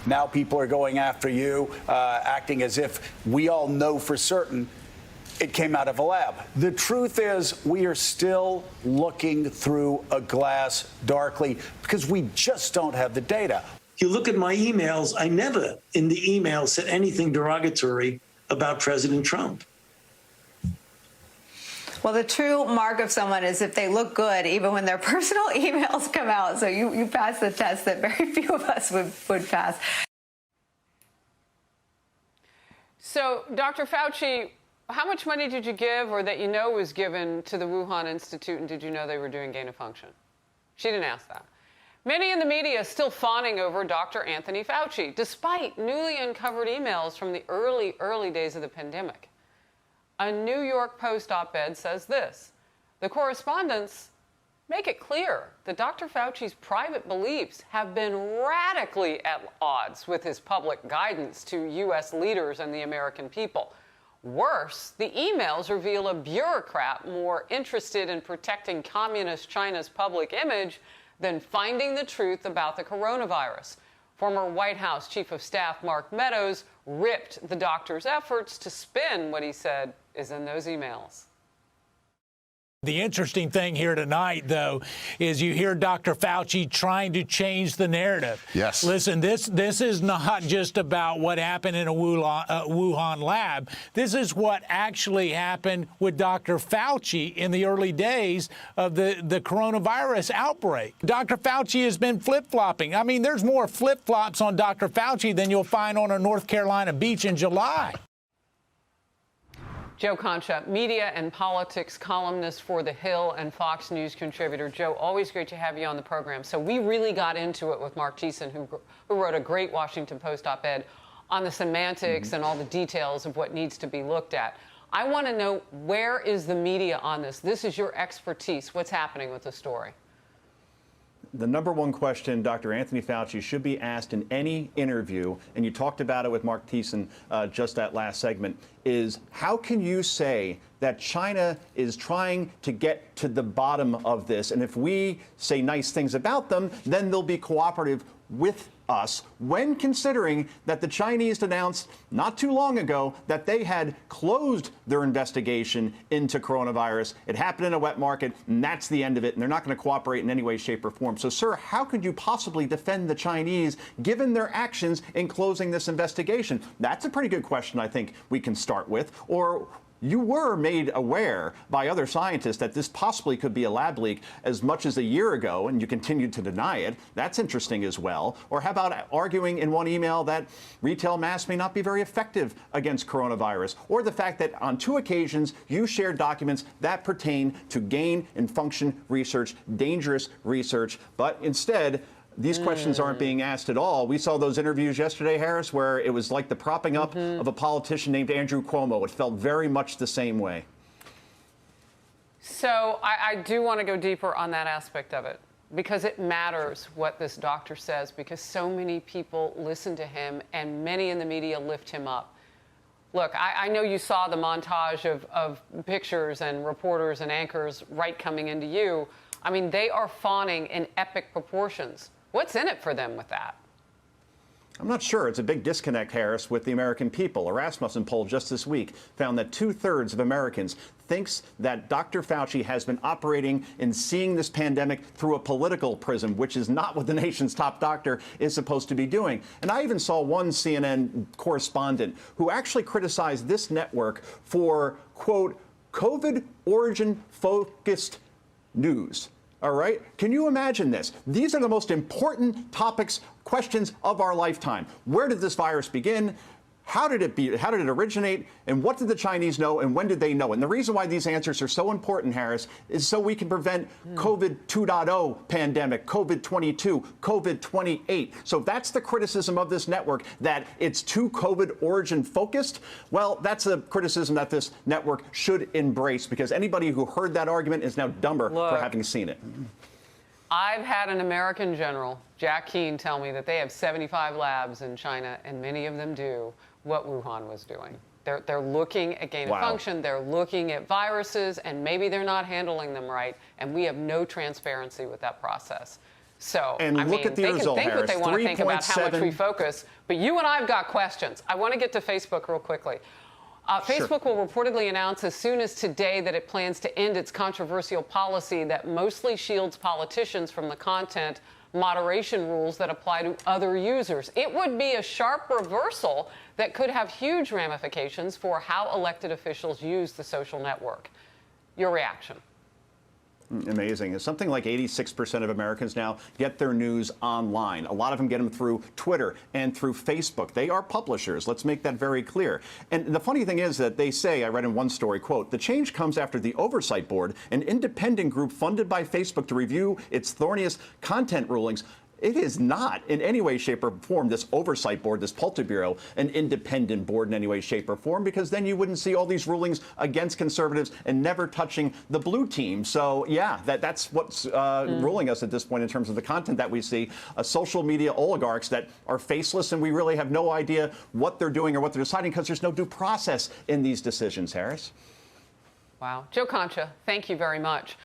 Now people are going after you, acting as if we all know for certain it came out of a lab. The truth is we are still looking through a glass darkly because we just don't have the data. You look at my emails, I never in the email said anything derogatory about President Trump. Well, the true mark of someone is if they look good, even when their personal emails come out. So you pass the test that very few of us would pass. So, Dr. Fauci, how much money did you give or that you know was given to the Wuhan Institute, and did you know they were doing gain of function? She didn't ask that. Many in the media still fawning over Dr. Anthony Fauci, despite newly uncovered emails from the early days of the pandemic. A New York Post op-ed says this: the correspondents make it clear that Dr. Fauci's private beliefs have been radically at odds with his public guidance to U.S. leaders and the American people. Worse, the emails reveal a bureaucrat more interested in protecting communist China's public image than finding the truth about the coronavirus. Former White House Chief of Staff Mark Meadows ripped the doctor's efforts to spin what he said is in those emails. The interesting thing here tonight, though, is you hear Dr. Fauci trying to change the narrative. Yes. Listen, this is not just about what happened in a Wuhan lab. This is what actually happened with Dr. Fauci in the early days of the coronavirus outbreak. Dr. Fauci has been flip-flopping. I mean, there's more flip-flops on Dr. Fauci than you'll find on a North Carolina beach in July. Joe Concha, media and politics columnist for The Hill and Fox News contributor. Joe, always great to have you on the program. So we really got into it with Mark Thiessen, who wrote a great Washington Post op-ed on the semantics and all the details of what needs to be looked at. I want to know, where is the media on this? This is your expertise. What's happening with the story? The number one question Dr. Anthony Fauci should be asked in any interview, and you talked about it with Mark Thiessen just that last segment, is how can you say that China is trying to get to the bottom of this? And if we say nice things about them, then they'll be cooperative with us, when considering that the Chinese announced not too long ago that they had closed their investigation into coronavirus. It happened in a wet market, and that's the end of it, and they're not going to cooperate in any way, shape, or form. So, sir, how could you possibly defend the Chinese given their actions in closing this investigation? That's a pretty good question I think we can start with. Or you were made aware by other scientists that this possibly could be a lab leak as much as a year ago, and you continued to deny it. That's interesting as well. Or how about arguing in one email that retail masks may not be very effective against coronavirus? Or the fact that on 2 occasions you shared documents that pertain to gain and function research, dangerous research, but instead these questions aren't being asked at all. We saw those interviews yesterday, Harris, where it was like the propping up of a politician named Andrew Cuomo. It felt very much the same way. So I do want to go deeper on that aspect of it, because it matters what this doctor says, because so many people listen to him and many in the media lift him up. Look, I know you saw the montage of pictures and reporters and anchors right coming into you. I mean, they are fawning in epic proportions. What's in it for them with that? I'm not sure. It's a big disconnect, Harris, with the American people. A Rasmussen poll just this week found that 2/3 of Americans thinks that Dr. Fauci has been operating and seeing this pandemic through a political prism, which is not what the nation's top doctor is supposed to be doing. And I even saw one CNN correspondent who actually criticized this network for, quote, COVID origin-focused news. All right? Can you imagine this? These are the most important topics, questions of our lifetime. Where did this virus begin? How did it originate? And what did the Chinese know? And when did they know? And the reason why these answers are so important, Harris, is so we can prevent COVID 2.0 pandemic, COVID 22, COVID 28. So that's the criticism of this network, that it's too COVID origin focused. Well, that's a criticism that this network should embrace, because anybody who heard that argument is now dumber for having seen it. I've had an American general, Jack Keane, tell me that they have 75 labs in China, and many of them do what Wuhan was doing. They're looking at gain of function, they're looking at viruses, and maybe they're not handling them right, and we have no transparency with that process. So, And I look mean, at the they can result, think what they Harris, want to think about how much we 3.7. focus, but you and I have got questions. I want to get to Facebook real quickly. Facebook will reportedly announce as soon as today that it plans to end its controversial policy that mostly shields politicians from the content moderation rules that apply to other users. It would be a sharp reversal that could have huge ramifications for how elected officials use the social network. Your reaction? Amazing. Something like 86% of Americans now get their news online. A lot of them get them through Twitter and through Facebook. They are publishers. Let's make that very clear. And the funny thing is that they say, I read in one story, quote, the change comes after the Oversight Board, an independent group funded by Facebook to review its thorniest content rulings. It is not in any way, shape, or form, this oversight board, this Politburo, an independent board in any way, shape, or form, because then you wouldn't see all these rulings against conservatives and never touching the blue team. So, yeah, that's what's ruling us at this point in terms of the content that we see. Social media oligarchs that are faceless, and we really have no idea what they're doing or what they're deciding because there's no due process in these decisions, Harris. Wow. Joe Concha, thank you very much.